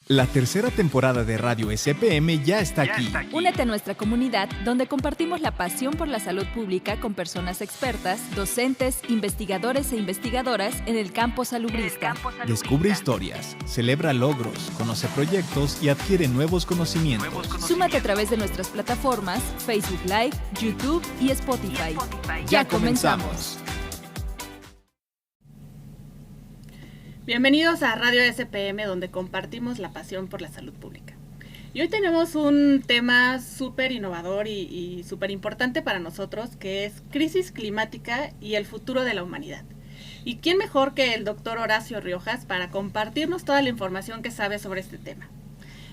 La tercera temporada de Radio SPM ya está aquí. Únete a nuestra comunidad donde compartimos la pasión por la salud pública con personas expertas, docentes, investigadores e investigadoras en el campo salubrista. Descubre historias, celebra logros, conoce proyectos y adquiere nuevos conocimientos. Súmate a través de nuestras plataformas Facebook Live, YouTube y Spotify. Ya comenzamos. Bienvenidos a Radio SPM, donde compartimos la pasión por la salud pública. Y hoy tenemos un tema súper innovador y súper importante para nosotros, que es crisis climática y el futuro de la humanidad. ¿Y quién mejor que el doctor Horacio Riojas para compartirnos toda la información que sabe sobre este tema?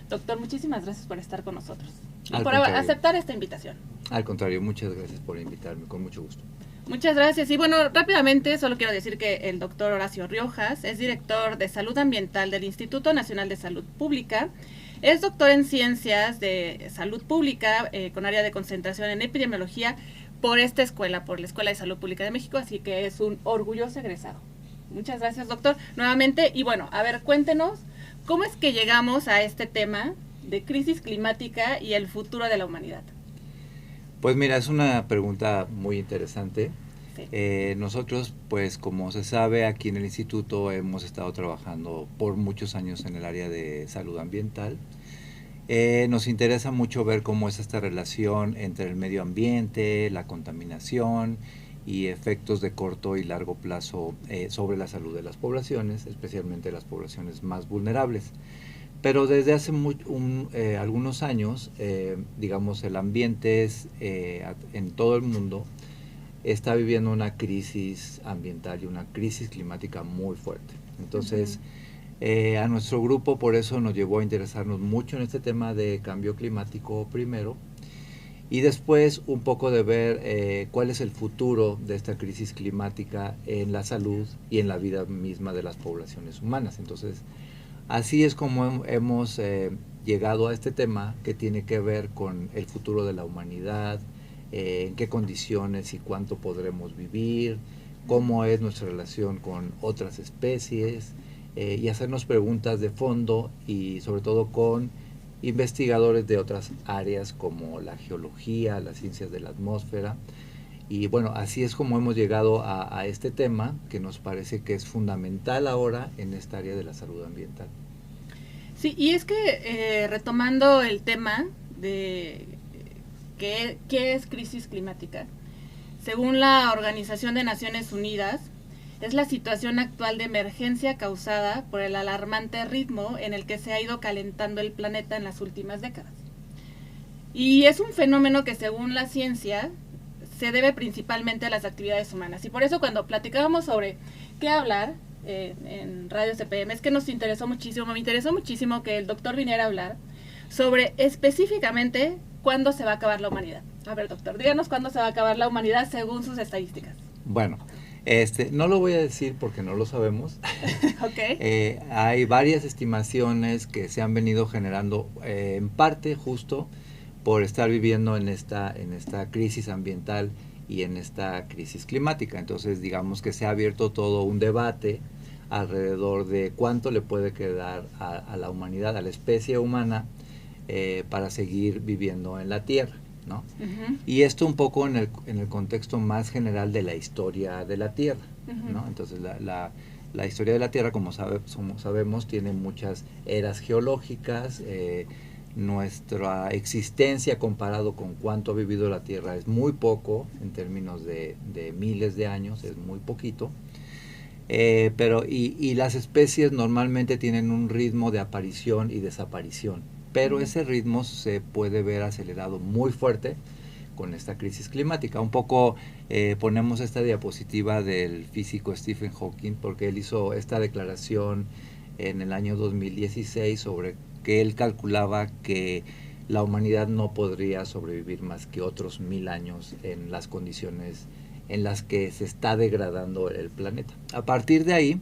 Doctor, muchísimas gracias por estar con nosotros y por aceptar esta invitación. Al contrario, muchas gracias por invitarme, con mucho gusto. Muchas gracias. Y bueno, rápidamente solo quiero decir que el doctor Horacio Riojas es director de Salud Ambiental del Instituto Nacional de Salud Pública, es doctor en Ciencias de Salud Pública con área de concentración en Epidemiología por esta escuela, por la Escuela de Salud Pública de México, así que es un orgulloso egresado. Muchas gracias, doctor, nuevamente. Y bueno, a ver, cuéntenos, ¿cómo es que llegamos a este tema de crisis climática y el futuro de la humanidad? Pues mira, es una pregunta muy interesante. Sí. Nosotros, pues como se sabe, aquí en el instituto hemos estado trabajando por muchos años en el área de salud ambiental. Nos interesa mucho ver cómo es esta relación entre el medio ambiente, la contaminación y efectos de corto y largo plazo sobre la salud de las poblaciones, especialmente las poblaciones más vulnerables. Pero desde hace algunos años, digamos, el ambiente en todo el mundo está viviendo una crisis ambiental y una crisis climática muy fuerte. Entonces, a nuestro grupo por eso nos llevó a interesarnos mucho en este tema de cambio climático primero, y después un poco de ver cuál es el futuro de esta crisis climática en la salud y en la vida misma de las poblaciones humanas. Entonces, así es como hemos llegado a este tema que tiene que ver con el futuro de la humanidad, en qué condiciones y cuánto podremos vivir, cómo es nuestra relación con otras especies, y hacernos preguntas de fondo y sobre todo con investigadores de otras áreas como la geología, las ciencias de la atmósfera. Y bueno, así es como hemos llegado a este tema que nos parece que es fundamental ahora en esta área de la salud ambiental. Sí, y es que retomando el tema de qué es crisis climática, según la Organización de Naciones Unidas, es la situación actual de emergencia causada por el alarmante ritmo en el que se ha ido calentando el planeta en las últimas décadas. Y es un fenómeno que según la ciencia se debe principalmente a las actividades humanas. Y por eso cuando platicábamos sobre qué hablar en Radio SPM, es que me interesó muchísimo que el doctor viniera a hablar sobre específicamente cuándo se va a acabar la humanidad. A ver, doctor, díganos cuándo se va a acabar la humanidad según sus estadísticas. Bueno, no lo voy a decir porque no lo sabemos. Okay. Hay varias estimaciones que se han venido generando en parte justo por estar viviendo en esta crisis ambiental y en esta crisis climática. Entonces, digamos que se ha abierto todo un debate alrededor de cuánto le puede quedar a la humanidad, a la especie humana, para seguir viviendo en la Tierra, ¿no? Uh-huh. Y esto un poco en el contexto más general de la historia de la Tierra, uh-huh, ¿no? Entonces, la historia de la Tierra, como sabemos, tiene muchas eras geológicas. Nuestra existencia comparado con cuánto ha vivido la Tierra es muy poco en términos de miles de años, es muy poquito. Pero las especies normalmente tienen un ritmo de aparición y desaparición, pero ese ritmo se puede ver acelerado muy fuerte con esta crisis climática. Un poco ponemos esta diapositiva del físico Stephen Hawking, porque él hizo esta declaración en el año 2016 sobre que él calculaba que la humanidad no podría sobrevivir más que otros 1000 años en las condiciones en las que se está degradando el planeta. A partir de ahí,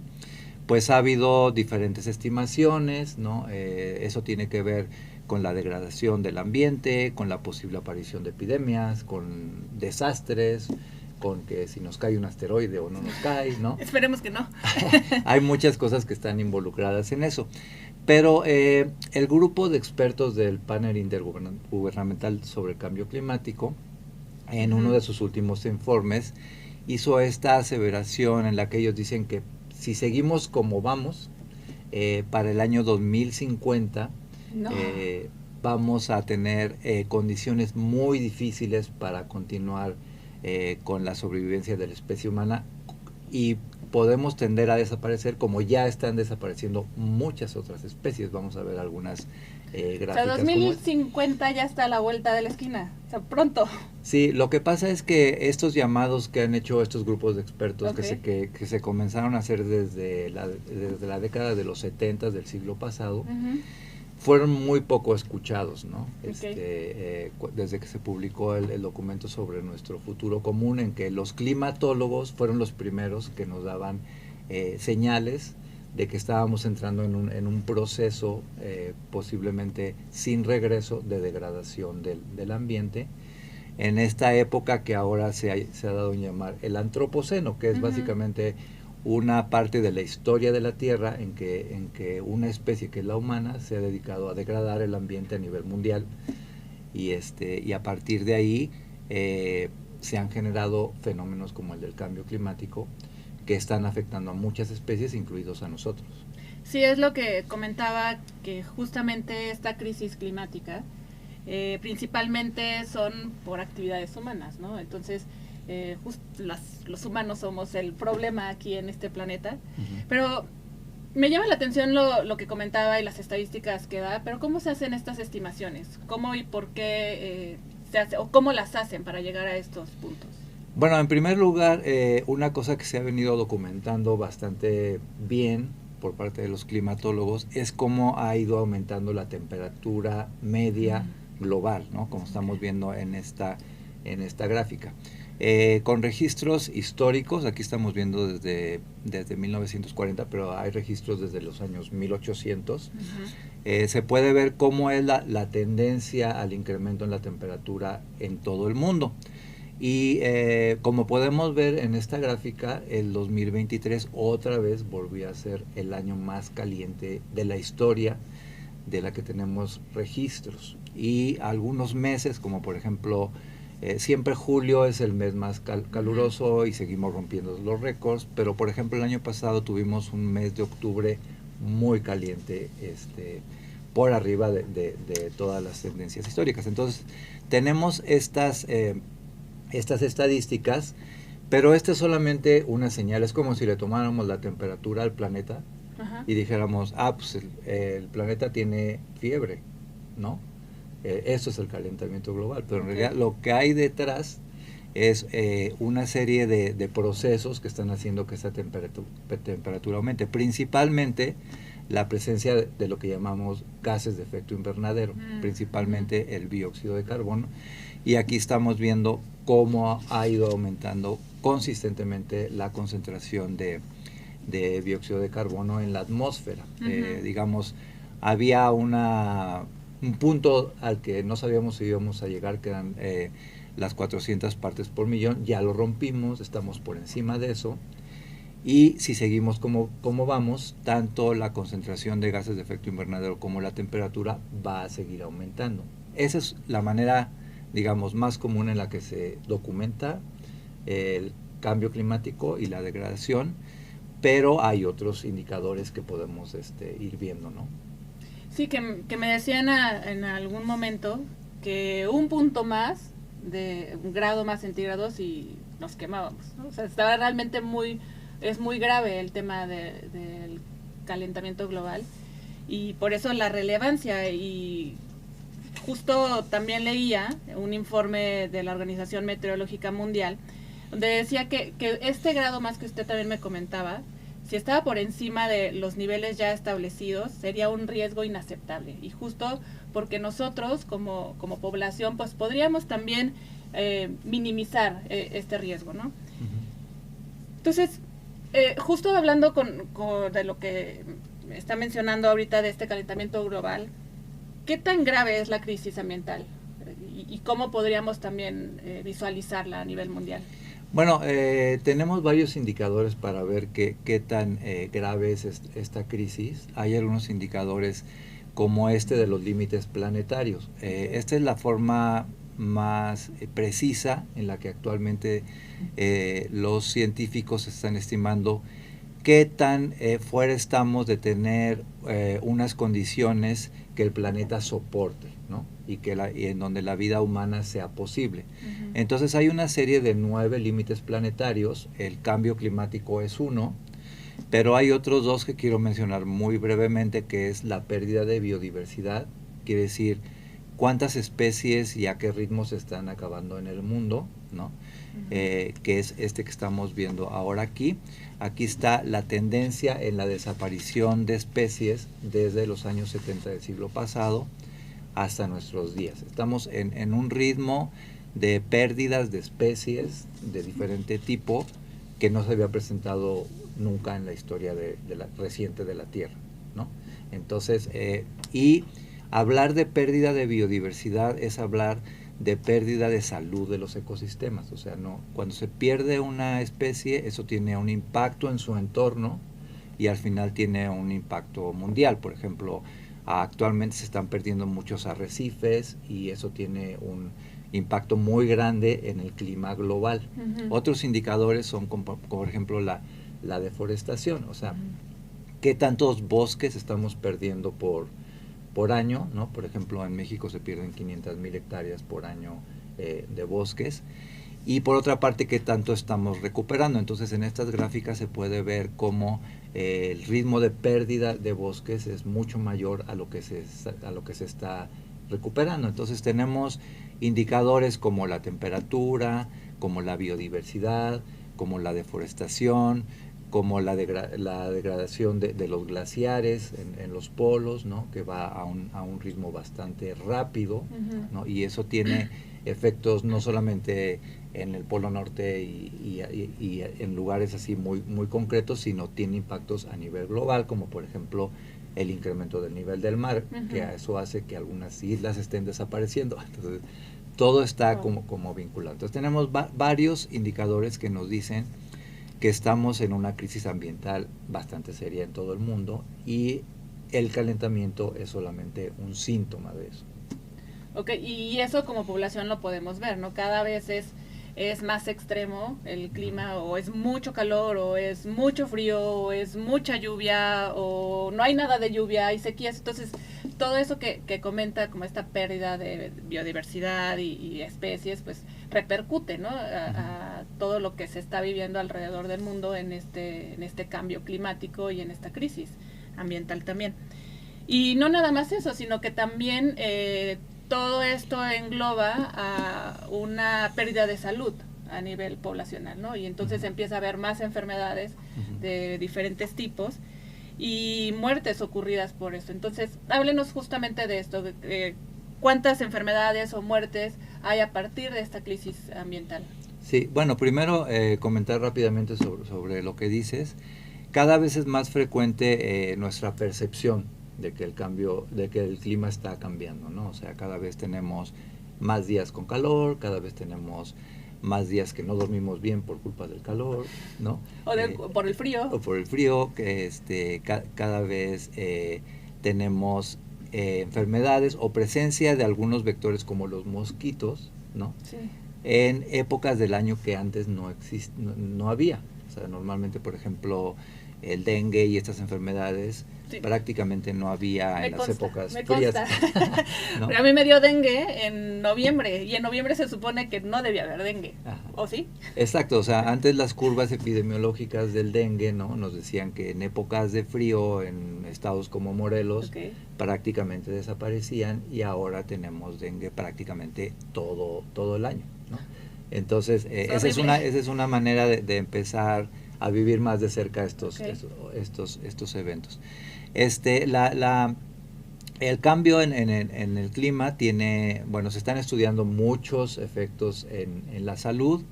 pues ha habido diferentes estimaciones, ¿no? Eso tiene que ver con la degradación del ambiente, con la posible aparición de epidemias, con desastres, con que si nos cae un asteroide o no nos cae, ¿no? Esperemos que no. Hay muchas cosas que están involucradas en eso. Pero el grupo de expertos del panel intergubernamental sobre el cambio climático, en uno de sus últimos informes, hizo esta aseveración en la que ellos dicen que si seguimos como vamos, para el año 2050 vamos a tener condiciones muy difíciles para continuar con la sobrevivencia de la especie humana, y podemos tender a desaparecer como ya están desapareciendo muchas otras especies. Vamos a ver algunas gráficas. O sea, 2050 ya está a la vuelta de la esquina, o sea, pronto. Sí, lo que pasa es que estos llamados que han hecho estos grupos de expertos, que se comenzaron a hacer desde la década de los 70 del siglo pasado, fueron muy poco escuchados, ¿no? Desde que se publicó el documento sobre nuestro futuro común, en que los climatólogos fueron los primeros que nos daban señales de que estábamos entrando en un proceso posiblemente sin regreso de degradación del ambiente, en esta época que ahora se ha dado en llamar el antropoceno, que es básicamente una parte de la historia de la Tierra en que una especie que es la humana se ha dedicado a degradar el ambiente a nivel mundial, y a partir de ahí se han generado fenómenos como el del cambio climático, que están afectando a muchas especies, incluidos a nosotros. Sí, es lo que comentaba, que justamente esta crisis climática principalmente son por actividades humanas, ¿no? Entonces, los humanos somos el problema aquí en este planeta. Pero me llama la atención lo que comentaba y las estadísticas que da, pero ¿cómo se hacen estas estimaciones? ¿Cómo y por qué se hace, o cómo las hacen para llegar a estos puntos? Bueno, en primer lugar, una cosa que se ha venido documentando bastante bien por parte de los climatólogos es cómo ha ido aumentando la temperatura media global, ¿no? Como estamos viendo en esta gráfica. Con registros históricos, aquí estamos viendo desde 1940, pero hay registros desde los años 1800. Se puede ver cómo es la tendencia al incremento en la temperatura en todo el mundo. Y como podemos ver en esta gráfica, el 2023 otra vez volvió a ser el año más caliente de la historia de la que tenemos registros. Y algunos meses, como por ejemplo, siempre julio es el mes más caluroso y seguimos rompiendo los récords, pero por ejemplo el año pasado tuvimos un mes de octubre muy caliente, por arriba de todas las tendencias históricas. Entonces tenemos estas estadísticas, pero esta es solamente una señal. Es como si le tomáramos la temperatura al planeta y dijéramos, pues el planeta tiene fiebre, ¿no? Eso es el calentamiento global, pero en realidad lo que hay detrás es una serie de procesos que están haciendo que esa temperatura aumente, principalmente la presencia de lo que llamamos gases de efecto invernadero, principalmente el dióxido de carbono, y aquí estamos viendo cómo ha ido aumentando consistentemente la concentración de dióxido de carbono en la atmósfera. Digamos, había un punto al que no sabíamos si íbamos a llegar, que eran las 400 partes por millón. Ya lo rompimos, estamos por encima de eso, y si seguimos como vamos, tanto la concentración de gases de efecto invernadero como la temperatura va a seguir aumentando. Esa es la manera, digamos, más común en la que se documenta el cambio climático y la degradación, pero hay otros indicadores que podemos ir viendo, ¿no? Sí, que me decían en algún momento que un punto más de un grado más centígrados y nos quemábamos, ¿no? O sea, estaba realmente es muy grave el tema del calentamiento global, y por eso la relevancia. Y justo también leía un informe de la Organización Meteorológica Mundial donde decía que este grado más que usted también me comentaba, si estaba por encima de los niveles ya establecidos, sería un riesgo inaceptable. Y justo porque nosotros como población pues podríamos también minimizar este riesgo, ¿no? Entonces, justo hablando de lo que está mencionando ahorita de este calentamiento global, ¿qué tan grave es la crisis ambiental? ¿Y cómo podríamos también visualizarla a nivel mundial? Bueno, tenemos varios indicadores para ver qué tan grave es esta crisis. Hay algunos indicadores como este de los límites planetarios. Esta es la forma más precisa en la que actualmente los científicos están estimando qué tan fuera estamos de tener unas condiciones que el planeta soporte, ¿no? Y en donde la vida humana sea posible. Uh-huh. Entonces hay una serie de 9 límites planetarios. El cambio climático es uno, pero hay otros 2 que quiero mencionar muy brevemente, que es la pérdida de biodiversidad. Quiere decir cuántas especies y a qué ritmo se están acabando en el mundo, ¿no? Uh-huh. Que es este que estamos viendo ahora aquí. Aquí está la tendencia en la desaparición de especies desde los años 70 del siglo pasado hasta nuestros días. Estamos en un ritmo de pérdidas de especies de diferente tipo que no se había presentado nunca en la historia reciente de la Tierra, ¿no? Entonces, y hablar de pérdida de biodiversidad es hablar de pérdida de salud de los ecosistemas. O sea, no, cuando se pierde una especie, eso tiene un impacto en su entorno y al final tiene un impacto mundial. Por ejemplo, actualmente se están perdiendo muchos arrecifes y eso tiene un impacto muy grande en el clima global. Uh-huh. Otros indicadores son, como por ejemplo, la deforestación. O sea, uh-huh, qué tantos bosques estamos perdiendo por año, ¿no? Por ejemplo, en México se pierden 500,000 hectáreas por año de bosques. Y por otra parte, qué tanto estamos recuperando. Entonces, en estas gráficas se puede ver cómo el ritmo de pérdida de bosques es mucho mayor a lo que se está recuperando. Entonces, tenemos indicadores como la temperatura, como la biodiversidad, como la deforestación, como la degradación de los glaciares en los polos, ¿no? Que va a un ritmo bastante rápido, uh-huh, ¿no? Y eso tiene efectos no solamente en el Polo Norte y en lugares así muy, muy concretos, sino tiene impactos a nivel global, como por ejemplo el incremento del nivel del mar, uh-huh, que a eso hace que algunas islas estén desapareciendo. Entonces, todo está como vinculado. Entonces, tenemos varios indicadores que nos dicen que estamos en una crisis ambiental bastante seria en todo el mundo y el calentamiento es solamente un síntoma de eso. Ok, y eso como población lo podemos ver, ¿no? Cada vez es más extremo el clima, o es mucho calor, o es mucho frío, o es mucha lluvia, o no hay nada de lluvia, hay sequías. Entonces, todo eso que comenta, como esta pérdida de biodiversidad y especies, pues repercute, ¿no? A todo lo que se está viviendo alrededor del mundo en este cambio climático y en esta crisis ambiental también. Y no nada más eso, sino que también todo esto engloba a una pérdida de salud a nivel poblacional, ¿no? Y entonces empieza a haber más enfermedades de diferentes tipos y muertes ocurridas por esto. Entonces, háblenos justamente de esto, ¿cuántas enfermedades o muertes hay a partir de esta crisis ambiental? Sí, bueno, primero comentar rápidamente sobre lo que dices. Cada vez es más frecuente nuestra percepción de que el clima está cambiando, ¿no? O sea, cada vez tenemos más días con calor, cada vez tenemos más días que no dormimos bien por culpa del calor, ¿no? O por el frío. O por el frío, que cada vez tenemos enfermedades o presencia de algunos vectores como los mosquitos, ¿no? Sí. En épocas del año que antes no había. O sea, normalmente, por ejemplo, el dengue y estas enfermedades prácticamente no había en las épocas frías. ¿No? Pero a mí me dio dengue en noviembre, y en noviembre se supone que no debía haber dengue. Ajá. ¿O sí? Exacto, o sea, antes las curvas epidemiológicas del dengue, ¿no? Nos decían que en épocas de frío, en estados como Morelos, prácticamente desaparecían, y ahora tenemos dengue prácticamente todo el año, ¿no? Entonces, esa es una manera de empezar a vivir más de cerca estos eventos. El cambio en el clima se están estudiando muchos efectos en la salud.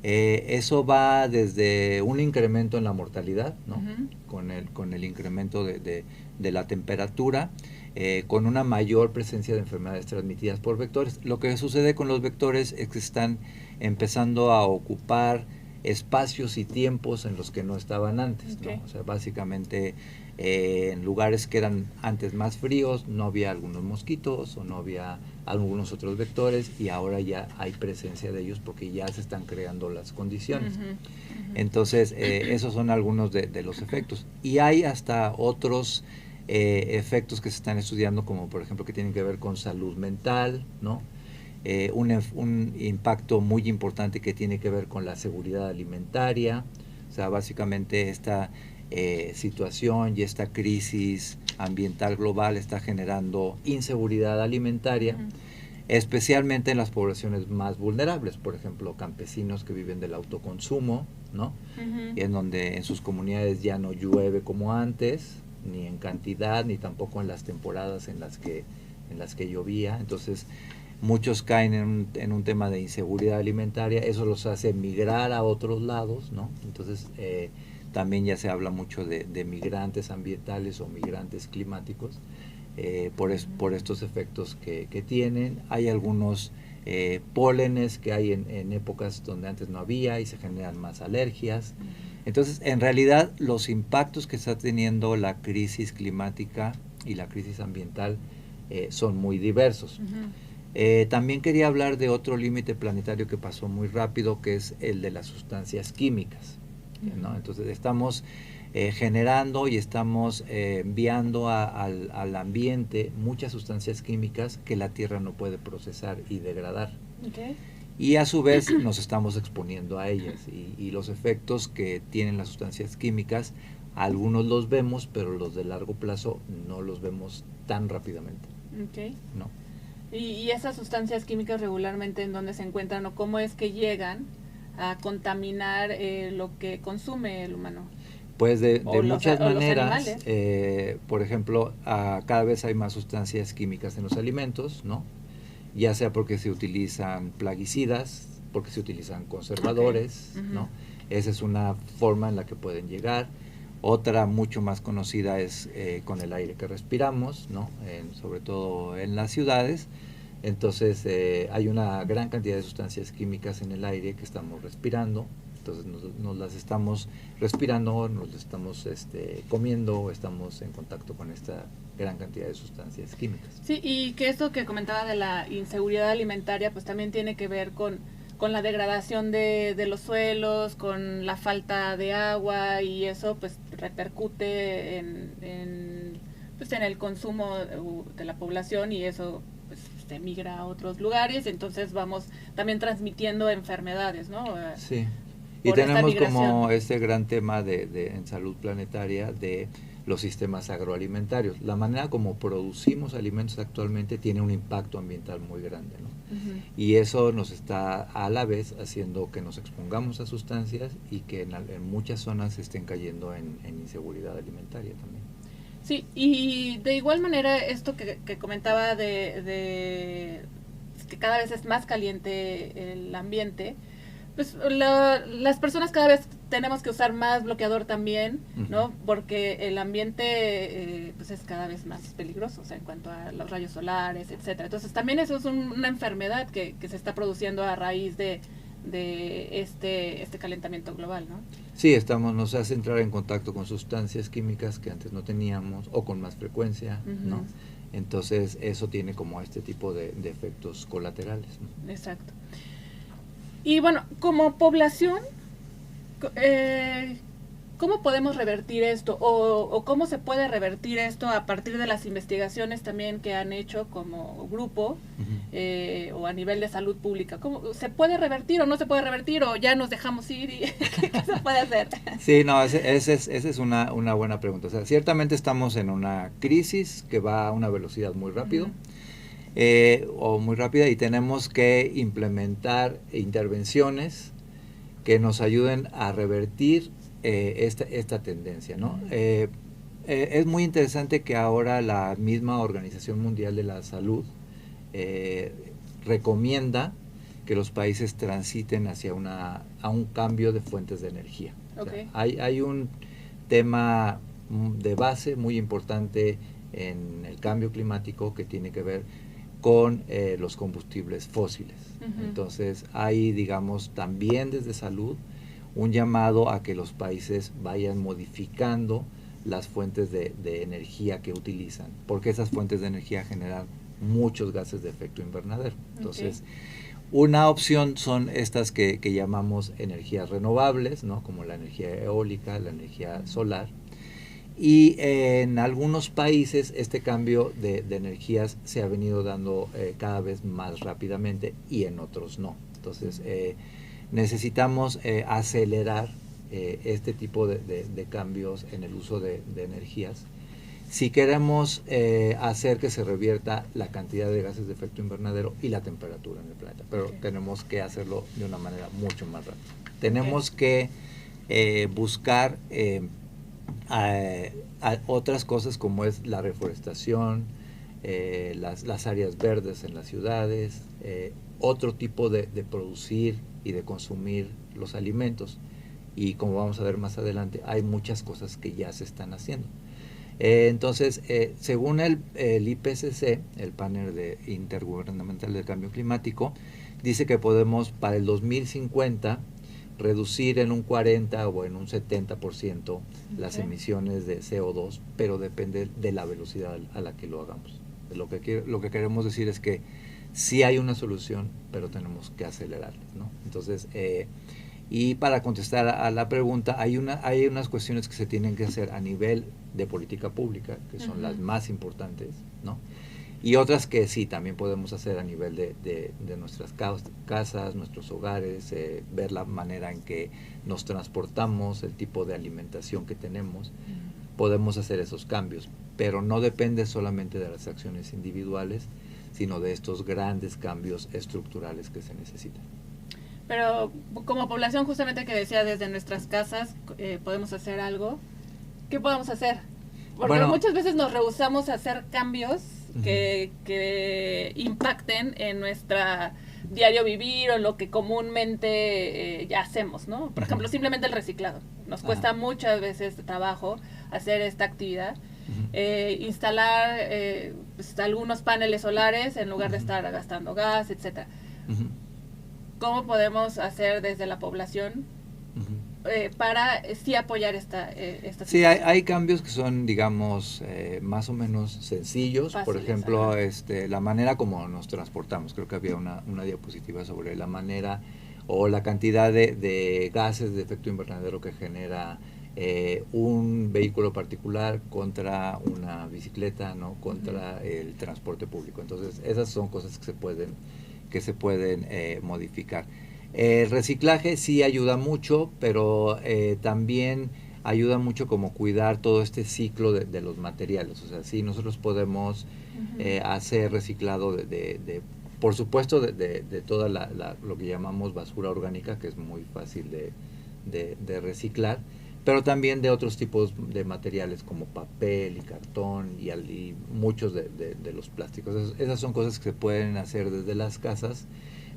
Eso va desde un incremento en la mortalidad, ¿no? Uh-huh. Con el incremento de de la temperatura, con una mayor presencia de enfermedades transmitidas por vectores. Lo que sucede con los vectores es que están empezando a ocupar espacios y tiempos en los que no estaban antes, ¿no? O sea, básicamente en lugares que eran antes más fríos no había algunos mosquitos o no había algunos otros vectores, y ahora ya hay presencia de ellos porque ya se están creando las condiciones. Entonces, esos son algunos de los efectos. Y hay hasta otros efectos que se están estudiando, como por ejemplo que tienen que ver con salud mental, ¿no? Un impacto muy importante que tiene que ver con la seguridad alimentaria. O sea, básicamente esta situación y esta crisis ambiental global está generando inseguridad alimentaria, especialmente en las poblaciones más vulnerables, por ejemplo, campesinos que viven del autoconsumo, ¿no? Y en donde en sus comunidades ya no llueve como antes, ni en cantidad, ni tampoco en las temporadas en las que llovía. Entonces, muchos caen en un tema de inseguridad alimentaria. Eso los hace migrar a otros lados, ¿no? Entonces, también ya se habla mucho de migrantes ambientales o migrantes climáticos, por estos efectos que tienen. Hay algunos pólenes que hay en épocas donde antes no había y se generan más alergias. Entonces, en realidad, los impactos que está teniendo la crisis climática y la crisis ambiental son muy diversos. También quería hablar de otro límite planetario que pasó muy rápido, que es el de las sustancias químicas, ¿no? Entonces, estamos generando y estamos enviando al ambiente muchas sustancias químicas que la Tierra no puede procesar y degradar. Y a su vez nos estamos exponiendo a ellas, y los efectos que tienen las sustancias químicas, algunos los vemos, pero los de largo plazo no los vemos tan rápidamente. ¿No? ¿Y esas sustancias químicas regularmente en dónde se encuentran o cómo es que llegan a contaminar lo que consume el humano? Pues de muchas maneras. Por ejemplo, cada vez hay más sustancias químicas en los alimentos, ¿no? Ya sea porque se utilizan plaguicidas, porque se utilizan conservadores, ¿no? Esa es una forma en la que pueden llegar. Otra mucho más conocida es con el aire que respiramos, ¿no? Sobre todo en las ciudades. Entonces, hay una gran cantidad de sustancias químicas en el aire que estamos respirando. Entonces, nos las estamos respirando, nos las estamos comiendo, estamos en contacto con esta gran cantidad de sustancias químicas. Sí, y que esto que comentaba de la inseguridad alimentaria, pues también tiene que ver con la degradación de los suelos, con la falta de agua, y eso pues repercute en el consumo de la población, y eso pues se migra a otros lugares. Entonces vamos también transmitiendo enfermedades, ¿no? Sí. Y tenemos como este gran tema en salud planetaria de los sistemas agroalimentarios. La manera como producimos alimentos actualmente tiene un impacto ambiental muy grande, ¿no? Y eso nos está a la vez haciendo que nos expongamos a sustancias y que en muchas zonas estén cayendo en inseguridad alimentaria también. Sí, y de igual manera esto que comentaba de que cada vez es más caliente el ambiente, pues las personas cada vez tenemos que usar más bloqueador también, ¿no? Porque el ambiente pues es cada vez más peligroso, o sea, en cuanto a los rayos solares, etcétera. Entonces también eso es una enfermedad que se está produciendo a raíz de este calentamiento global, ¿no? Sí, nos hace entrar en contacto con sustancias químicas que antes no teníamos o con más frecuencia, ¿no? Entonces eso tiene como este tipo de efectos colaterales, ¿no? Exacto. Y bueno, como población, ¿cómo podemos revertir esto? ¿O cómo se puede revertir esto a partir de las investigaciones también que han hecho como grupo o a nivel de salud pública? ¿Cómo se puede revertir o no se puede revertir, o ya nos dejamos ir? Y ¿qué se puede hacer? Sí, no, esa es una buena pregunta. O sea, ciertamente estamos en una crisis que va a una velocidad muy rápido. O muy rápida, y tenemos que implementar intervenciones que nos ayuden a revertir esta tendencia, ¿no? Es muy interesante que ahora la misma Organización Mundial de la Salud recomienda que los países transiten hacia un cambio de fuentes de energía. Okay. O sea, hay un tema de base muy importante en el cambio climático que tiene que ver con los combustibles fósiles. Entonces hay, digamos, también desde salud un llamado a que los países vayan modificando las fuentes de energía que utilizan, porque esas fuentes de energía generan muchos gases de efecto invernadero. Entonces, una opción son estas que llamamos energías renovables, ¿no? Como la energía eólica, la energía solar. Y en algunos países este cambio de energías se ha venido dando cada vez más rápidamente y en otros no. Entonces necesitamos acelerar este tipo de cambios en el uso de energías si queremos hacer que se revierta la cantidad de gases de efecto invernadero y la temperatura en el planeta. Pero tenemos que hacerlo de una manera mucho más rápida. Tenemos que buscar a otras cosas como es la reforestación, las áreas verdes en las ciudades, otro tipo de producir y de consumir los alimentos. Y como vamos a ver más adelante, hay muchas cosas que ya se están haciendo. Entonces, según el IPCC, el panel intergubernamental del cambio climático, dice que podemos para el 2050 reducir en un 40 o en un 70% las emisiones de CO2, pero depende de la velocidad a la que lo hagamos. Lo que queremos decir es que sí hay una solución, pero tenemos que acelerarla, ¿no? Entonces, y para contestar a la pregunta, hay unas cuestiones que se tienen que hacer a nivel de política pública, que son las más importantes, ¿no? Y otras que sí, también podemos hacer a nivel de nuestras casas, nuestros hogares, ver la manera en que nos transportamos, el tipo de alimentación que tenemos. Podemos hacer esos cambios, pero no depende solamente de las acciones individuales, sino de estos grandes cambios estructurales que se necesitan. Pero como población, justamente que decía, desde nuestras casas podemos hacer algo. ¿Qué podemos hacer? Porque muchas veces nos rehusamos a hacer cambios que impacten en nuestra diario vivir o en lo que comúnmente ya hacemos, ¿no? Por ejemplo, simplemente el reciclado. Nos cuesta muchas veces trabajo hacer esta actividad. Instalar pues, algunos paneles solares en lugar de estar gastando gas, etcétera. ¿Cómo podemos hacer desde la población para sí apoyar esta situación? Sí, hay cambios que son, digamos, más o menos sencillos. Fáciles, por ejemplo, la manera como nos transportamos. Creo que había una diapositiva sobre la manera o la cantidad de gases de efecto invernadero que genera un vehículo particular contra una bicicleta, ¿no? Contra el transporte público. Entonces, esas son cosas que se pueden modificar. El reciclaje sí ayuda mucho, pero también ayuda mucho como cuidar todo este ciclo de los materiales. O sea, sí, nosotros podemos hacer reciclado por supuesto, de toda lo que llamamos basura orgánica, que es muy fácil de reciclar, pero también de otros tipos de materiales como papel y cartón y muchos de los plásticos. Esas son cosas que se pueden hacer desde las casas,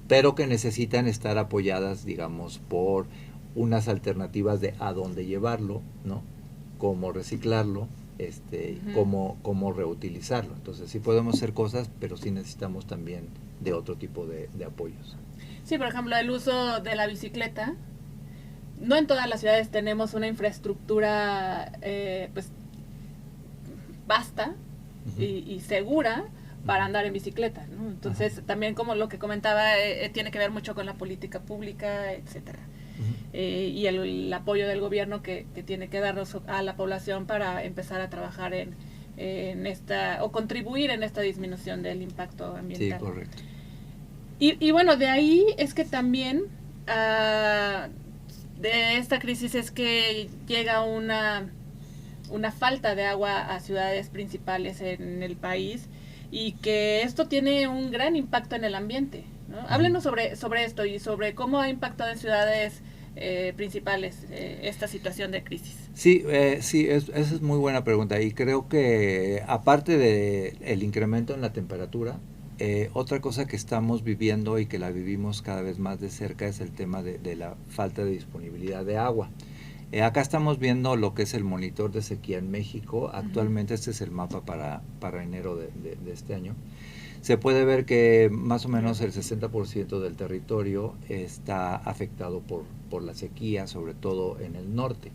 pero que necesitan estar apoyadas, digamos, por unas alternativas de a dónde llevarlo, ¿no? Cómo reciclarlo, cómo reutilizarlo. Entonces sí podemos hacer cosas, pero sí necesitamos también de otro tipo de apoyos. Sí, por ejemplo, el uso de la bicicleta. No en todas las ciudades tenemos una infraestructura pues vasta y segura para andar en bicicleta, ¿no? Entonces también, como lo que comentaba, tiene que ver mucho con la política pública, etcétera. Y el apoyo del gobierno que tiene que darnos a la población para empezar a trabajar en esta, o contribuir en esta disminución del impacto ambiental. Sí, correcto. Y bueno, de ahí es que también de esta crisis es que llega una falta de agua a ciudades principales en el país, y que esto tiene un gran impacto en el ambiente, ¿no? Háblenos sobre esto y sobre cómo ha impactado en ciudades principales esta situación de crisis. Sí, esa es muy buena pregunta, y creo que aparte del incremento en la temperatura, otra cosa que estamos viviendo y que la vivimos cada vez más de cerca es el tema de la falta de disponibilidad de agua. Acá estamos viendo lo que es el monitor de sequía en México. Actualmente este es el mapa para enero de este año. Se puede ver que más o menos el 60% del territorio está afectado por la sequía, sobre todo en el norte.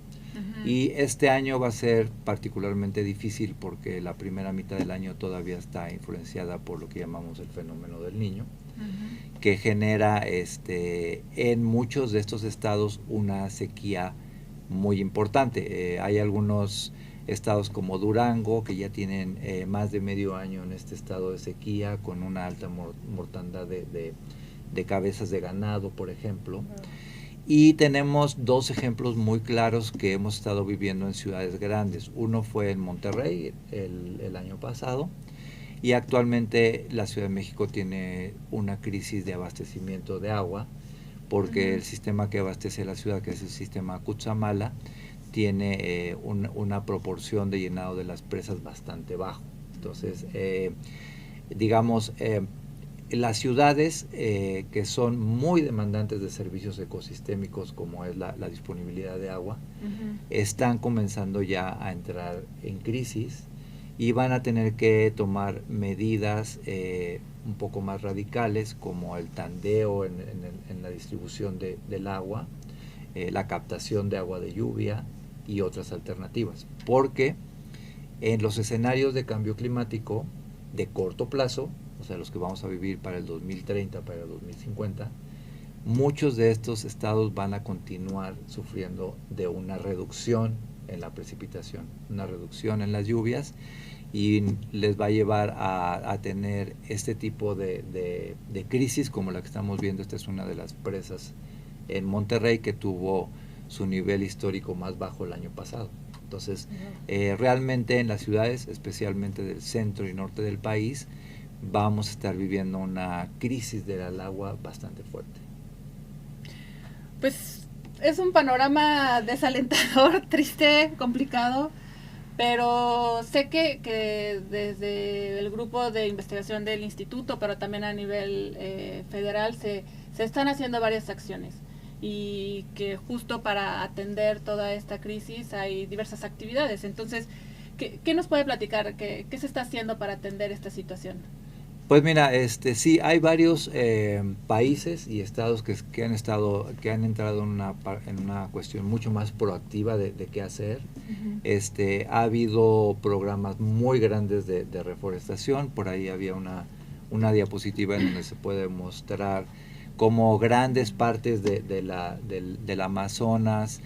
Y este año va a ser particularmente difícil porque la primera mitad del año todavía está influenciada por lo que llamamos el fenómeno del Niño, que genera en muchos de estos estados una sequía muy importante. Hay algunos estados como Durango que ya tienen más de medio año en este estado de sequía, con una alta mortandad de cabezas de ganado, por ejemplo. Y tenemos dos ejemplos muy claros que hemos estado viviendo en ciudades grandes. Uno fue en Monterrey el año pasado, y actualmente la Ciudad de México tiene una crisis de abastecimiento de agua, porque el sistema que abastece la ciudad, que es el sistema Cutzamala, tiene una proporción de llenado de las presas bastante bajo. Entonces, las ciudades que son muy demandantes de servicios ecosistémicos, como es la disponibilidad de agua, están comenzando ya a entrar en crisis y van a tener que tomar medidas un poco más radicales, como el tandeo en la distribución del agua, la captación de agua de lluvia y otras alternativas, porque en los escenarios de cambio climático de corto plazo, o sea, los que vamos a vivir para el 2030, para el 2050, muchos de estos estados van a continuar sufriendo de una reducción en la precipitación, una reducción en las lluvias, y les va a llevar a tener este tipo de crisis como la que estamos viendo. Esta es una de las presas en Monterrey que tuvo su nivel histórico más bajo el año pasado. Entonces, realmente en las ciudades, especialmente del centro y norte del país, vamos a estar viviendo una crisis del agua bastante fuerte. Pues es un panorama desalentador, triste, complicado, pero sé que desde el grupo de investigación del instituto, pero también a nivel federal, se están haciendo varias acciones, y que justo para atender toda esta crisis hay diversas actividades. Entonces, ¿qué nos puede platicar? ¿Qué se está haciendo para atender esta situación? Pues mira, sí, hay varios países y estados que han entrado en una cuestión mucho más proactiva de qué hacer. Ha habido programas muy grandes de reforestación. Por ahí había una diapositiva en donde se puede mostrar cómo grandes partes del Amazonas,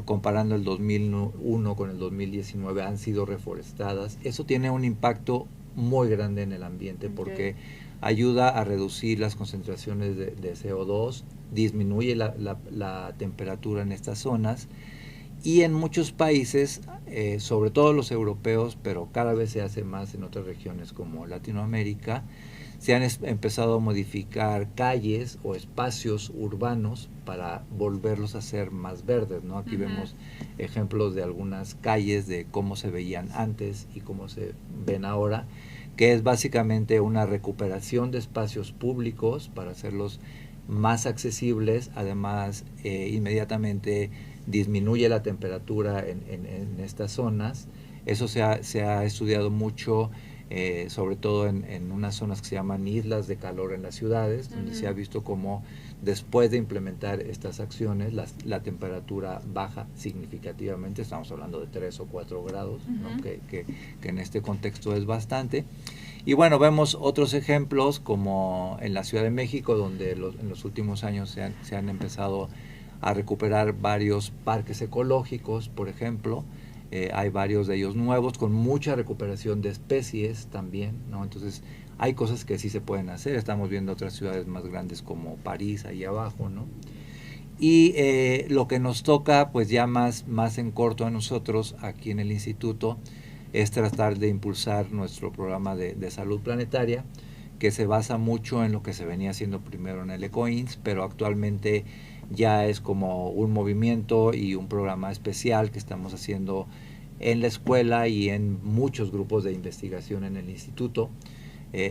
comparando el 2001 con el 2019, han sido reforestadas. Eso tiene un impacto muy grande en el ambiente, porque ayuda a reducir las concentraciones de CO2, disminuye la temperatura en estas zonas, y en muchos países, sobre todo los europeos, pero cada vez se hace más en otras regiones como Latinoamérica, se han empezado a modificar calles o espacios urbanos para volverlos a ser más verdes, ¿no? Aquí vemos ejemplos de algunas calles de cómo se veían antes y cómo se ven ahora, que es básicamente una recuperación de espacios públicos para hacerlos más accesibles. Además, inmediatamente disminuye la temperatura en estas zonas. Eso se ha estudiado mucho, sobre todo en unas zonas que se llaman islas de calor en las ciudades, donde se ha visto cómo después de implementar estas acciones la temperatura baja significativamente. Estamos hablando de 3 o 4 grados, ¿no? que en este contexto es bastante. Y bueno, vemos otros ejemplos como en la Ciudad de México, donde en los últimos años se han empezado a recuperar varios parques ecológicos, por ejemplo. Hay varios de ellos nuevos, con mucha recuperación de especies también, ¿no? Entonces, hay cosas que sí se pueden hacer. Estamos viendo otras ciudades más grandes como París, ahí abajo, ¿no? Y lo que nos toca, pues ya más en corto a nosotros, aquí en el instituto, es tratar de impulsar nuestro programa de salud planetaria, que se basa mucho en lo que se venía haciendo primero en el ECOINS, pero actualmente ya es como un movimiento y un programa especial que estamos haciendo en la escuela y en muchos grupos de investigación en el instituto,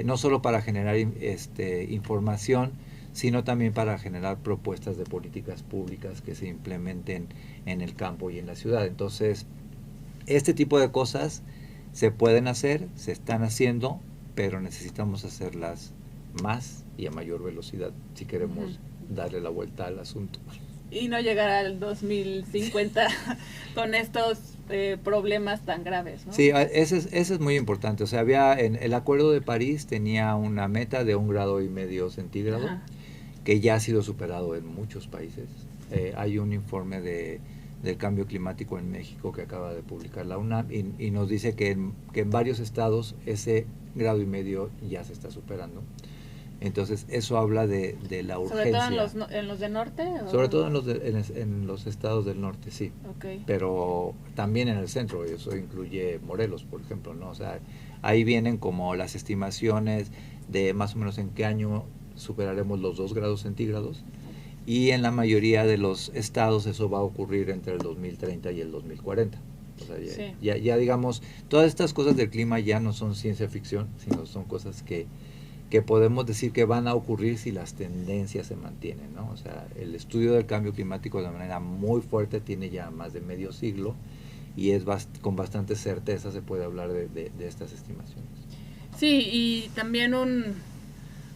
no solo para generar información, sino también para generar propuestas de políticas públicas que se implementen en el campo y en la ciudad. Entonces, este tipo de cosas se pueden hacer, se están haciendo, pero necesitamos hacerlas más y a mayor velocidad si queremos darle la vuelta al asunto. Y no llegar al 2050 con estos problemas tan graves, ¿no? Sí, ese es muy importante. O sea, el Acuerdo de París tenía una meta de 1,5 grados centígrado, que ya ha sido superado en muchos países. Hay un informe del cambio climático en México que acaba de publicar la UNAM y nos dice que en varios estados ese 1,5 grados ya se está superando. Entonces eso habla de la urgencia. ¿Sobre todo en los del norte? ¿O? Sobre todo en los estados del norte, sí. Okay. Pero también en el centro, eso incluye Morelos, por ejemplo, ¿no? O sea, ahí vienen como las estimaciones de más o menos en qué año superaremos los 2 grados centígrados, y en la mayoría de los estados eso va a ocurrir entre el 2030 y el 2040. O sea, ya digamos, todas estas cosas del clima ya no son ciencia ficción, sino son cosas que podemos decir que van a ocurrir si las tendencias se mantienen, ¿no? O sea, el estudio del cambio climático de manera muy fuerte tiene ya más de medio siglo y con bastante certeza se puede hablar de estas estimaciones. Sí, y también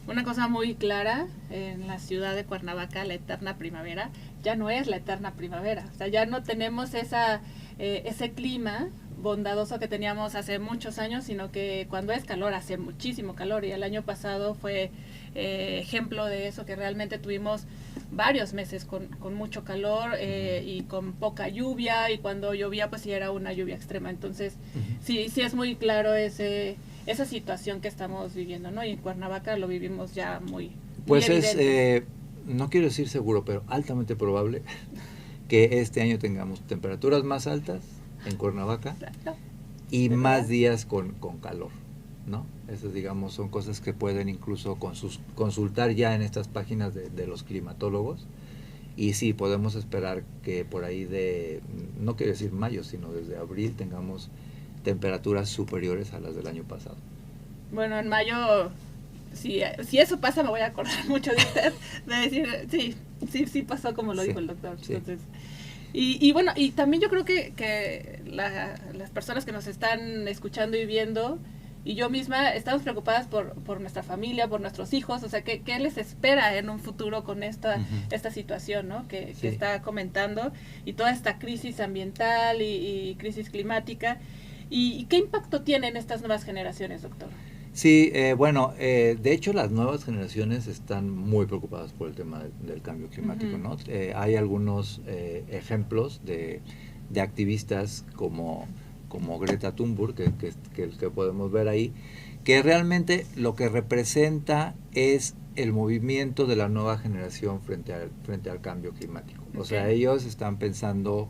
una cosa muy clara, en la ciudad de Cuernavaca, la eterna primavera ya no es la eterna primavera. O sea, ya no tenemos ese clima bondadoso que teníamos hace muchos años, sino que cuando es calor hace muchísimo calor, y el año pasado fue ejemplo de eso, que realmente tuvimos varios meses con mucho calor y con poca lluvia, y cuando llovía pues sí era una lluvia extrema. Entonces sí es muy claro esa situación que estamos viviendo, ¿no? Y en Cuernavaca lo vivimos ya muy pues evidente. No quiero decir seguro, pero altamente probable que este año tengamos temperaturas más altas en Cuernavaca y más días con calor, ¿no? Esas, digamos, son cosas que pueden incluso consultar ya en estas páginas de los climatólogos, y sí, podemos esperar que por ahí no quiero decir mayo, sino desde abril tengamos temperaturas superiores a las del año pasado. Bueno, en mayo, si eso pasa, me voy a acordar mucho de usted, de decir, sí pasó como lo dijo el doctor. Sí. Entonces, y bueno, y también yo creo que las personas que nos están escuchando y viendo, y yo misma, estamos preocupadas por nuestra familia, por nuestros hijos. O sea, ¿qué les espera en un futuro con esta situación, ¿no? que está comentando, y toda esta crisis ambiental y crisis climática? ¿Y qué impacto tienen estas nuevas generaciones, doctor? Sí, de hecho las nuevas generaciones están muy preocupadas por el tema del cambio climático, ¿no? Hay algunos ejemplos de activistas como Greta Thunberg, que podemos ver ahí, que realmente lo que representa es el movimiento de la nueva generación frente al cambio climático. O sea, ellos están pensando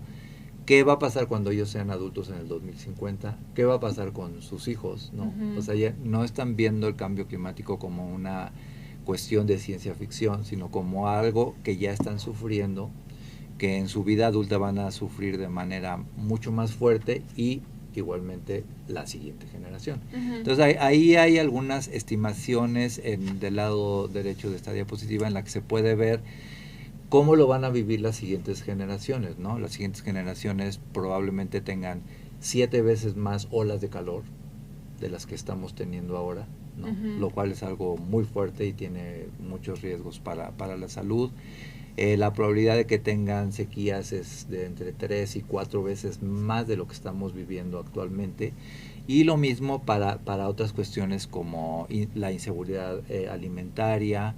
qué va a pasar cuando ellos sean adultos en el 2050, qué va a pasar con sus hijos, ¿no? O sea, ya no están viendo el cambio climático como una cuestión de ciencia ficción, sino como algo que ya están sufriendo, que en su vida adulta van a sufrir de manera mucho más fuerte, y igualmente la siguiente generación. Entonces ahí hay algunas estimaciones del lado derecho de esta diapositiva en la que se puede ver cómo lo van a vivir las siguientes generaciones, ¿no? Las siguientes generaciones probablemente tengan 7 veces más olas de calor de las que estamos teniendo ahora, ¿no? Lo cual es algo muy fuerte y tiene muchos riesgos para la salud. La probabilidad de que tengan sequías es de entre 3 y 4 veces más de lo que estamos viviendo actualmente. Y lo mismo para otras cuestiones como la inseguridad alimentaria,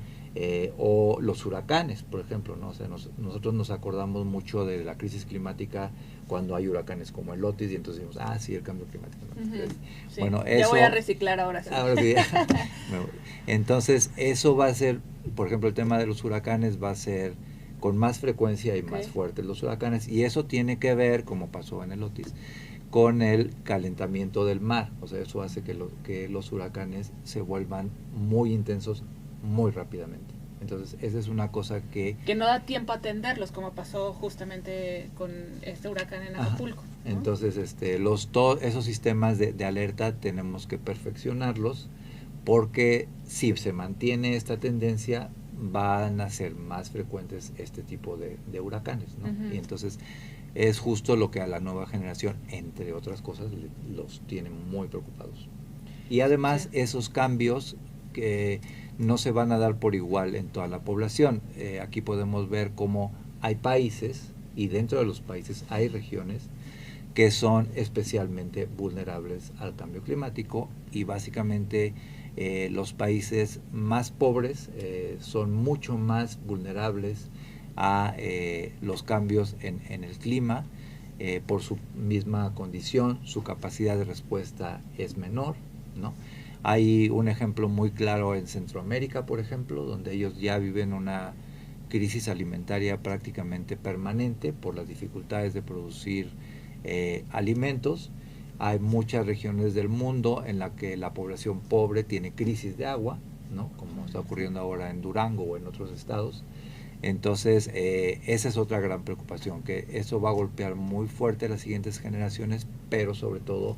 o los huracanes, por ejemplo, ¿no? O sea, nosotros nos acordamos mucho de la crisis climática cuando hay huracanes como el Otis, y entonces decimos, sí, el cambio climático, ¿no? Sí. Bueno, ya voy a reciclar ahora sí. Ahora sí. Entonces, eso va a ser, por ejemplo, el tema de los huracanes va a ser con más frecuencia y más fuertes los huracanes, y eso tiene que ver, como pasó en el Otis, con el calentamiento del mar. O sea, eso hace que los huracanes se vuelvan muy intensos muy rápidamente. Entonces, esa es una cosa que no da tiempo a atenderlos, como pasó justamente con este huracán en Acapulco, ¿no? Entonces, esos sistemas de alerta tenemos que perfeccionarlos, porque si se mantiene esta tendencia, van a ser más frecuentes este tipo de huracanes, ¿no? Uh-huh. Y entonces es justo lo que a la nueva generación, entre otras cosas, los tiene muy preocupados. Y además esos cambios que no se van a dar por igual en toda la población. Aquí podemos ver cómo hay países, y dentro de los países hay regiones que son especialmente vulnerables al cambio climático, y básicamente los países más pobres son mucho más vulnerables a los cambios en el clima. Por su misma condición, su capacidad de respuesta es menor, ¿no? Hay un ejemplo muy claro en Centroamérica, por ejemplo, donde ellos ya viven una crisis alimentaria prácticamente permanente por las dificultades de producir alimentos. Hay muchas regiones del mundo en las que la población pobre tiene crisis de agua, ¿no? Como está ocurriendo ahora en Durango o en otros estados. Entonces, esa es otra gran preocupación, que eso va a golpear muy fuerte a las siguientes generaciones, pero sobre todo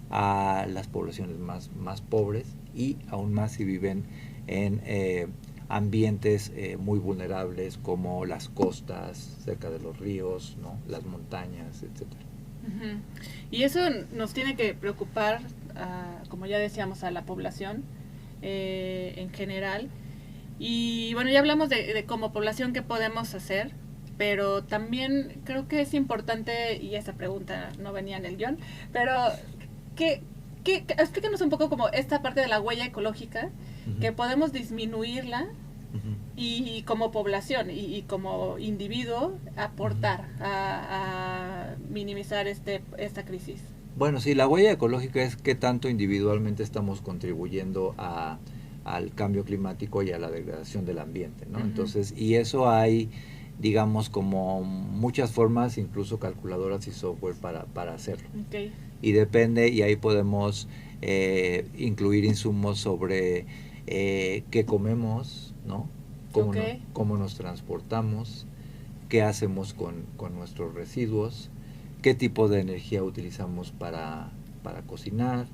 a las poblaciones más pobres, y aún más si viven en ambientes muy vulnerables como las costas, cerca de los ríos, ¿no? Las montañas, etcétera. Uh-huh. Y eso nos tiene que preocupar, como ya decíamos, a la población en general. Y bueno, ya hablamos de como población qué podemos hacer, pero también creo que es importante, y esa pregunta no venía en el guión, pero explícanos un poco como esta parte de la huella ecológica, uh-huh, que podemos disminuirla, uh-huh, y como población y como individuo aportar, uh-huh, a minimizar esta crisis. Bueno, sí, la huella ecológica es qué tanto individualmente estamos contribuyendo al cambio climático y a la degradación del ambiente, ¿no? Uh-huh. Entonces, y eso hay, digamos, como muchas formas, incluso calculadoras y software para hacerlo. Okay. Y depende, y ahí podemos incluir insumos sobre qué comemos, ¿no? Cómo nos transportamos, qué hacemos con nuestros residuos, qué tipo de energía utilizamos para cocinar,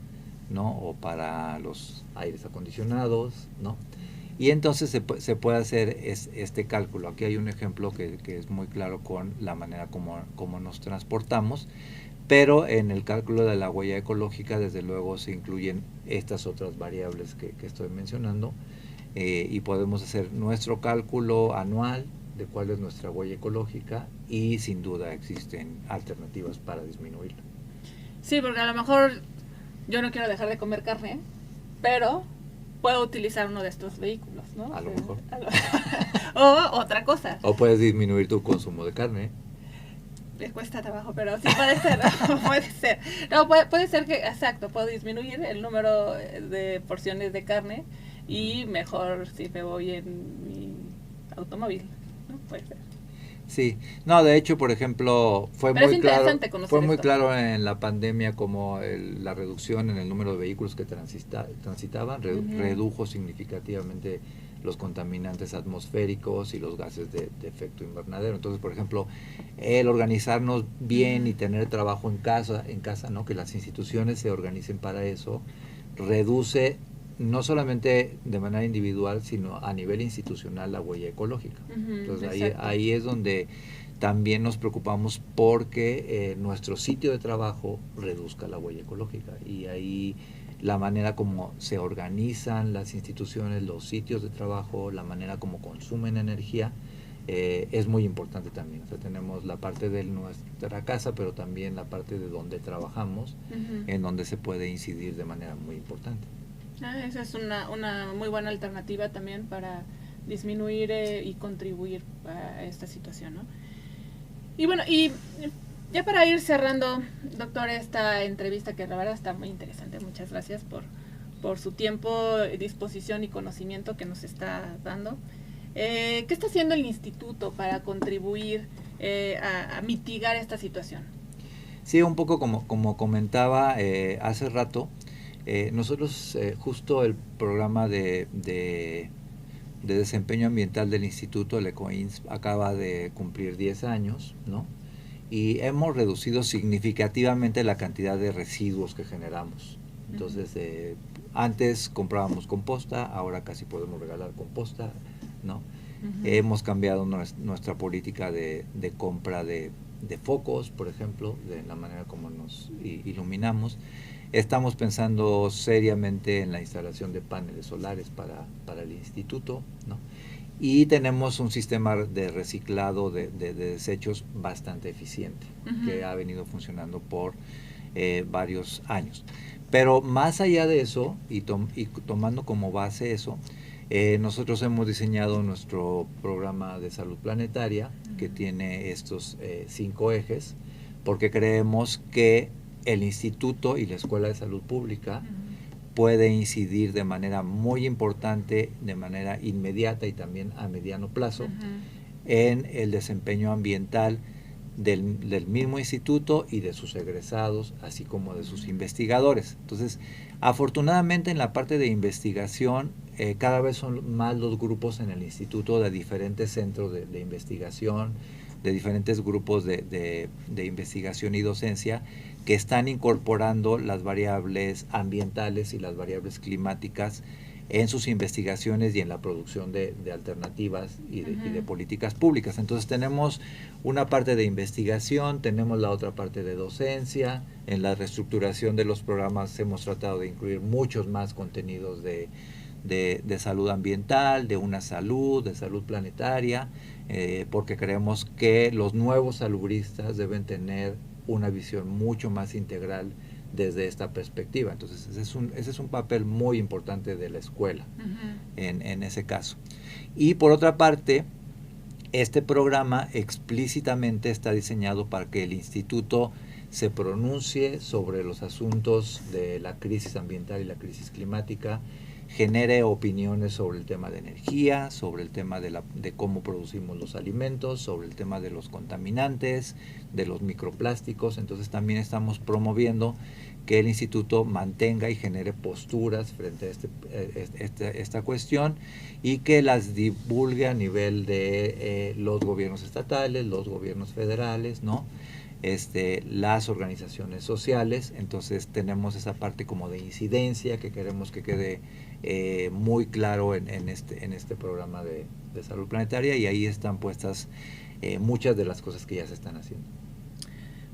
¿no? O para los aires acondicionados, ¿no? Y entonces se puede hacer este cálculo. Aquí hay un ejemplo que es muy claro con la manera como nos transportamos, pero en el cálculo de la huella ecológica desde luego se incluyen estas otras variables que estoy mencionando, y podemos hacer nuestro cálculo anual de cuál es nuestra huella ecológica, y sin duda existen alternativas para disminuirla. Sí, porque a lo mejor yo no quiero dejar de comer carne, pero puedo utilizar uno de estos vehículos, ¿no? A lo mejor. O otra cosa. O puedes disminuir tu consumo de carne. Les cuesta trabajo, pero sí puede ser, puede ser. No, puede ser que, exacto, puedo disminuir el número de porciones de carne, y mejor si me voy en mi automóvil, ¿no? Puede ser. Sí, no, de hecho, por ejemplo, fue pero muy claro en la pandemia como la reducción en el número de vehículos que transitaban, uh-huh, redujo significativamente los contaminantes atmosféricos y los gases de efecto invernadero. Entonces, por ejemplo, el organizarnos bien, uh-huh, y tener trabajo en casa, ¿no? Que las instituciones se organicen para eso, reduce no solamente de manera individual, sino a nivel institucional la huella ecológica. Uh-huh, entonces ahí es donde también nos preocupamos porque nuestro sitio de trabajo reduzca la huella ecológica, y ahí la manera como se organizan las instituciones, los sitios de trabajo, la manera como consumen energía, es muy importante también. O sea, tenemos la parte de nuestra casa, pero también la parte de donde trabajamos, uh-huh, en donde se puede incidir de manera muy importante. Esa es una muy buena alternativa también para disminuir y contribuir a esta situación, ¿no? Y bueno, y ya para ir cerrando, doctor, esta entrevista, que la verdad está muy interesante, muchas gracias por su tiempo, disposición y conocimiento que nos está dando. ¿Qué está haciendo el instituto para contribuir a mitigar esta situación? Sí, un poco como comentaba hace rato, nosotros justo el programa de desempeño ambiental del instituto, el ECOINS, acaba de cumplir 10 años, ¿no? Y hemos reducido significativamente la cantidad de residuos que generamos. Entonces, antes comprábamos composta, ahora casi podemos regalar composta. ¿no? Uh-huh. Hemos cambiado nuestra política de compra de focos, por ejemplo, de la manera como nos iluminamos. Estamos pensando seriamente en la instalación de paneles solares para el instituto, ¿no? Y tenemos un sistema de reciclado de desechos bastante eficiente, uh-huh, que ha venido funcionando por varios años. Pero más allá de eso, y tomando como base eso, nosotros hemos diseñado nuestro programa de salud planetaria, uh-huh, que tiene estos 5 ejes, porque creemos que el instituto y la Escuela de Salud Pública, uh-huh, puede incidir de manera muy importante, de manera inmediata y también a mediano plazo, uh-huh, en el desempeño ambiental del mismo instituto y de sus egresados, así como de sus investigadores. Entonces, afortunadamente en la parte de investigación, cada vez son más los grupos en el instituto de diferentes centros de investigación, de diferentes grupos de investigación y docencia, que están incorporando las variables ambientales y las variables climáticas en sus investigaciones y en la producción de alternativas y de políticas públicas. Entonces tenemos una parte de investigación, tenemos la otra parte de docencia. En la reestructuración de los programas hemos tratado de incluir muchos más contenidos de salud ambiental, de salud planetaria, porque creemos que los nuevos salubristas deben tener una visión mucho más integral desde esta perspectiva. Entonces ese es un papel muy importante de la escuela, uh-huh, en ese caso. Y por otra parte, este programa explícitamente está diseñado para que el instituto se pronuncie sobre los asuntos de la crisis ambiental y la crisis climática, genere opiniones sobre el tema de energía, sobre el tema de cómo producimos los alimentos, sobre el tema de los contaminantes, de los microplásticos. Entonces también estamos promoviendo que el instituto mantenga y genere posturas frente a esta cuestión y que las divulgue a nivel de los gobiernos estatales, los gobiernos federales, ¿no? Las organizaciones sociales. Entonces tenemos esa parte como de incidencia que queremos que quede muy claro en este programa de salud planetaria, y ahí están puestas muchas de las cosas que ya se están haciendo.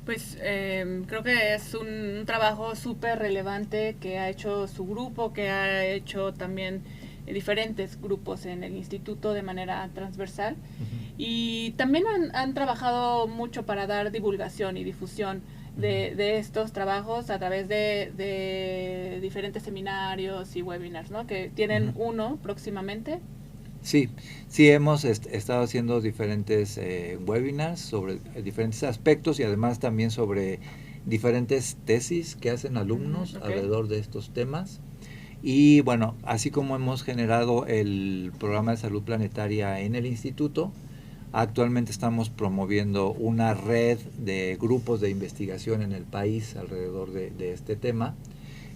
Pues creo que es un trabajo súper relevante que ha hecho su grupo, que ha hecho también diferentes grupos en el instituto de manera transversal, uh-huh, y también han trabajado mucho para dar divulgación y difusión de estos trabajos a través de diferentes seminarios y webinars, ¿no? Que tienen, uh-huh, uno próximamente. Sí, hemos estado haciendo diferentes webinars sobre diferentes aspectos y además también sobre diferentes tesis que hacen alumnos, uh-huh, alrededor de estos temas. Y bueno, así como hemos generado el programa de salud planetaria en el instituto, actualmente estamos promoviendo una red de grupos de investigación en el país alrededor de este tema,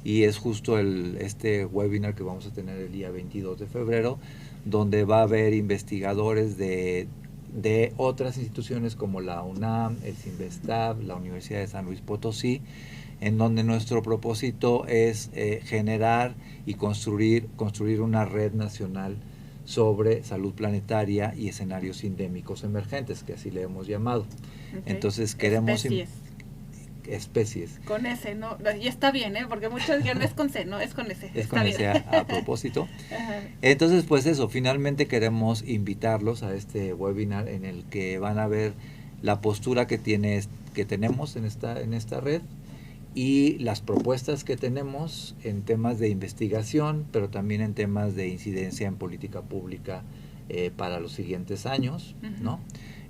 y es justo este webinar que vamos a tener el día 22 de febrero, donde va a haber investigadores de otras instituciones como la UNAM, el CINVESTAB, la Universidad de San Luis Potosí, en donde nuestro propósito es generar y construir una red nacional sobre salud planetaria y escenarios sindémicos emergentes, que así le hemos llamado. Okay. Entonces queremos especies. Con ese, ¿no? Y está bien, porque muchos digan, no es con C, no, es con ese. Es con ese a propósito. Entonces, pues eso, finalmente queremos invitarlos a este webinar en el que van a ver la postura que tenemos en esta red y las propuestas que tenemos en temas de investigación, pero también en temas de incidencia en política pública para los siguientes años, uh-huh, ¿no?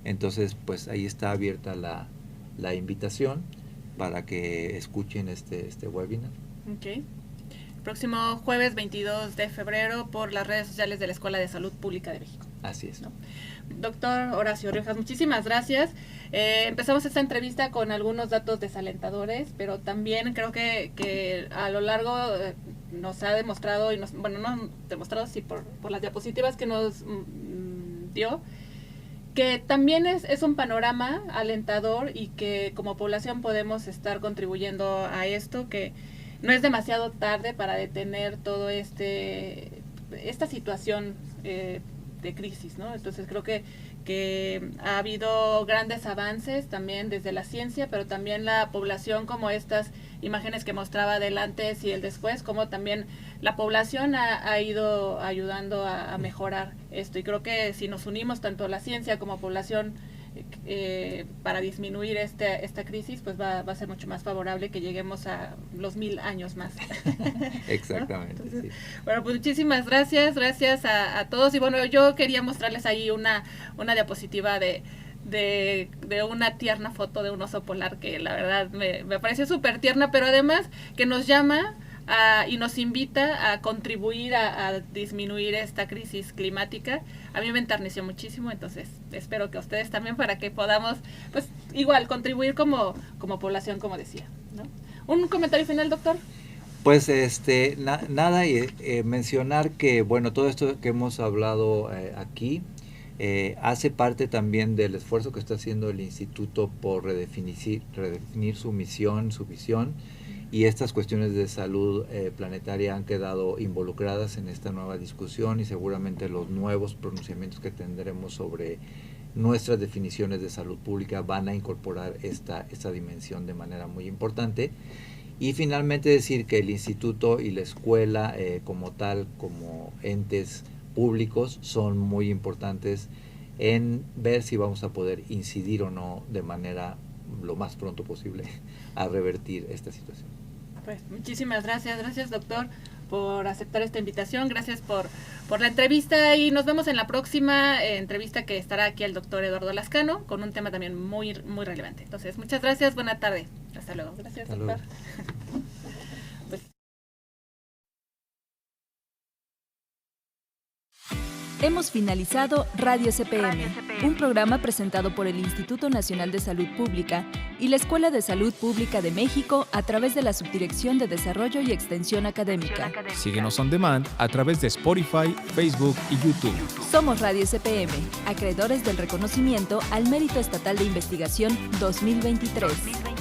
Entonces, pues ahí está abierta la invitación para que escuchen este webinar. Okay. Próximo jueves 22 de febrero por las redes sociales de la Escuela de Salud Pública de México. Así es. ¿No? Doctor Horacio Riojas, muchísimas gracias. Empezamos esta entrevista con algunos datos desalentadores, pero también creo que a lo largo nos ha demostrado, no demostrado, sí, por las diapositivas que nos dio, que también es un panorama alentador y que como población podemos estar contribuyendo a esto, que no es demasiado tarde para detener todo esta situación crisis, ¿no? Entonces creo que ha habido grandes avances también desde la ciencia, pero también la población, como estas imágenes que mostraba del antes y el después, como también la población ha ido ayudando a mejorar esto. Y creo que si nos unimos tanto la ciencia como población para disminuir esta crisis, pues va a ser mucho más favorable que lleguemos a los 1000 años más. Exactamente. ¿No? Entonces, sí. Bueno, pues muchísimas gracias a todos. Y bueno, yo quería mostrarles ahí una diapositiva de una tierna foto de un oso polar que la verdad me pareció súper tierna, pero además que nos llama y nos invita a contribuir a disminuir esta crisis climática. A mí me enterneció muchísimo, entonces espero que a ustedes también, para que podamos, pues igual, contribuir como población, como decía, ¿no? ¿Un comentario final, doctor? Pues nada, mencionar que, bueno, todo esto que hemos hablado aquí hace parte también del esfuerzo que está haciendo el Instituto por redefinir su misión, su visión, y estas cuestiones de salud planetaria han quedado involucradas en esta nueva discusión, y seguramente los nuevos pronunciamientos que tendremos sobre nuestras definiciones de salud pública van a incorporar esta dimensión de manera muy importante. Y finalmente decir que el instituto y la escuela como tal, como entes públicos, son muy importantes en ver si vamos a poder incidir o no de manera lo más pronto posible a revertir esta situación. Pues muchísimas gracias doctor por aceptar esta invitación, gracias por la entrevista, y nos vemos en la próxima entrevista, que estará aquí el doctor Eduardo Lascano con un tema también muy, muy relevante. Entonces, muchas gracias, buena tarde, hasta luego. Gracias, hasta doctor. Luego. Pues. Hemos finalizado Radio CPM, un programa presentado por el Instituto Nacional de Salud Pública y la Escuela de Salud Pública de México a través de la Subdirección de Desarrollo y Extensión Académica. Síguenos on demand a través de Spotify, Facebook y YouTube. Somos Radio CPM, acreedores del reconocimiento al Mérito Estatal de Investigación 2023.